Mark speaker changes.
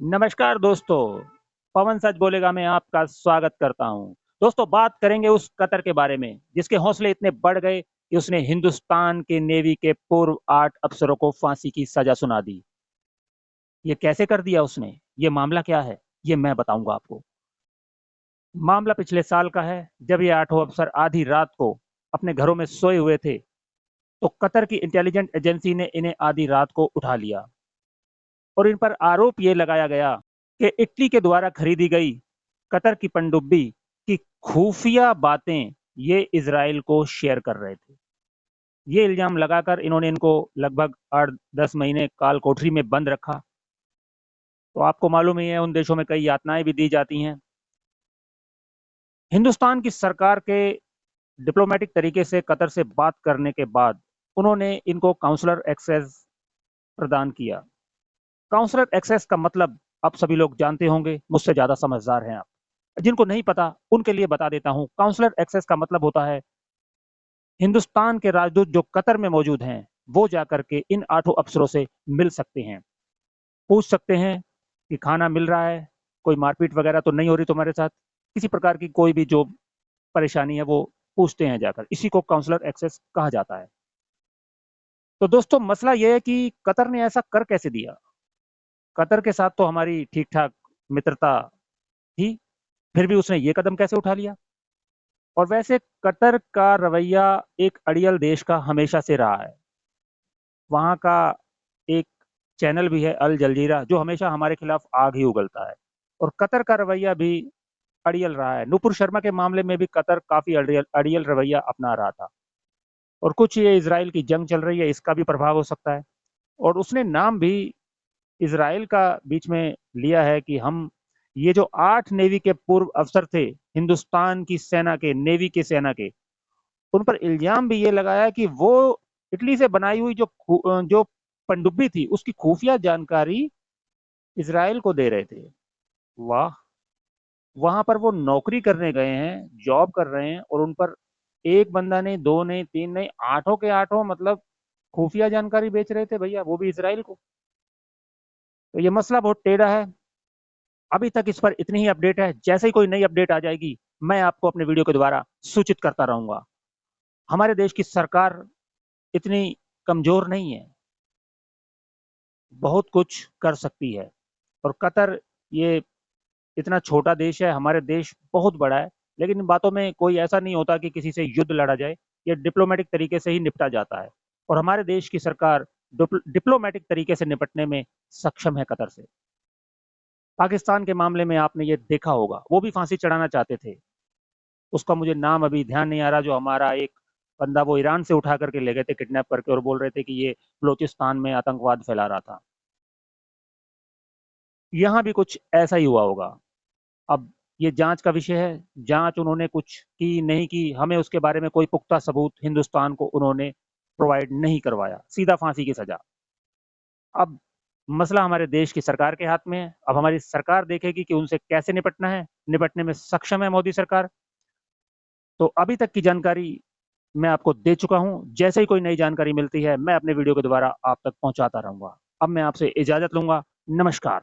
Speaker 1: नमस्कार दोस्तों, पवन सच बोलेगा में आपका स्वागत करता हूं। दोस्तों, बात करेंगे उस कतर के बारे में जिसके हौसले इतने बढ़ गए कि उसने हिंदुस्तान के नेवी के पूर्व 8 अफसरों को फांसी की सजा सुना दी। ये कैसे कर दिया उसने? ये मामला क्या है? ये मैं बताऊंगा आपको। मामला पिछले साल का है, जब ये 8 अफसर आधी रात को अपने घरों में सोए हुए थे, तो कतर की इंटेलिजेंस एजेंसी ने इन्हें आधी रात को उठा लिया और इन पर आरोप ये लगाया गया कि इटली के द्वारा खरीदी गई कतर की पनडुब्बी की खुफिया बातें ये इजराइल को शेयर कर रहे थे। ये इल्जाम लगाकर इन्होंने इनको लगभग 8-10 महीने काल कोठरी में बंद रखा। तो आपको मालूम ही है, उन देशों में कई यातनाएं भी दी जाती हैं। हिंदुस्तान की सरकार के डिप्लोमेटिक तरीके से कतर से बात करने के बाद उन्होंने इनको काउंसलर एक्सेस प्रदान किया। काउंसलर एक्सेस का मतलब आप सभी लोग जानते होंगे, मुझसे ज्यादा समझदार हैं आप। जिनको नहीं पता उनके लिए बता देता हूं। काउंसलर एक्सेस का मतलब होता है हिंदुस्तान के राजदूत जो कतर में मौजूद हैं, वो जाकर के इन 8 अफसरों से मिल सकते हैं, पूछ सकते हैं कि खाना मिल रहा है, कोई मारपीट वगैरह तो नहीं हो रही तुम्हारे साथ, किसी प्रकार की कोई भी जो परेशानी है वो पूछते हैं जाकर। इसी को काउंसलर एक्सेस कहा जाता है। तो दोस्तों, मसला यह है कि कतर ने ऐसा कर कैसे दिया। कतर के साथ तो हमारी ठीक ठाक मित्रता थी, फिर भी उसने ये कदम कैसे उठा लिया? और वैसे कतर का रवैया एक अड़ियल देश का हमेशा से रहा है। वहाँ का एक चैनल भी है अल जजीरा, जो हमेशा हमारे खिलाफ आग ही उगलता है। और कतर का रवैया भी अड़ियल रहा है। नुपुर शर्मा के मामले में भी कतर काफी अड़ियल अड़ियल रवैया अपना रहा था। और कुछ ये इजराइल की जंग चल रही है, इसका भी प्रभाव हो सकता है। और उसने नाम भी इजराइल का बीच में लिया है कि हम ये जो 8 नेवी के पूर्व अफसर थे, हिंदुस्तान की सेना के, नेवी के सेना के, उन पर इल्जाम भी ये लगाया कि वो इटली से बनाई हुई जो पनडुब्बी थी उसकी खुफिया जानकारी इसराइल को दे रहे थे। वाह! वहां पर वो नौकरी करने गए हैं, जॉब कर रहे हैं, और उन पर एक बंदा नहीं, दो नहीं, तीन नहीं, आठों के आठों मतलब खुफिया जानकारी बेच रहे थे भैया, वो भी इसराइल को। तो ये मसला बहुत टेढ़ा है। अभी तक इस पर इतनी ही अपडेट है। जैसे ही कोई नई अपडेट आ जाएगी, मैं आपको अपने वीडियो के द्वारा सूचित करता रहूंगा। हमारे देश की सरकार इतनी कमजोर नहीं है, बहुत कुछ कर सकती है। और कतर ये इतना छोटा देश है, हमारे देश बहुत बड़ा है, लेकिन इन बातों में कोई ऐसा नहीं होता कि किसी से युद्ध लड़ा जाए। ये डिप्लोमेटिक तरीके से ही निपटा जाता है। और हमारे देश की सरकार डिप्लोमेटिक तरीके से निपटने में सक्षम है कतर से। पाकिस्तान के मामले में आपने ये देखा होगा, वो भी फांसी चढ़ाना चाहते थे। उसका मुझे नाम अभी ध्यान नहीं आ रहा। जो हमारा एक बंदा वो ईरान से उठा करके ले गए थे किडनैप करके, और बोल रहे थे कि ये बलोचिस्तान में आतंकवाद फैला रहा था। यहाँ भी कुछ ऐसा ही हुआ होगा। अब ये जांच का विषय है। जांच उन्होंने कुछ की नहीं की, हमें उसके बारे में कोई पुख्ता सबूत हिंदुस्तान को उन्होंने प्रोवाइड नहीं करवाया, सीधा फांसी की सजा। अब मसला हमारे देश की सरकार के हाथ में है। अब हमारी सरकार देखेगी कि उनसे कैसे निपटना है। निपटने में सक्षम है मोदी सरकार। तो अभी तक की जानकारी मैं आपको दे चुका हूं। जैसे ही कोई नई जानकारी मिलती है, मैं अपने वीडियो के द्वारा आप तक पहुंचाता रहूंगा। अब मैं आपसे इजाजत लूंगा। नमस्कार।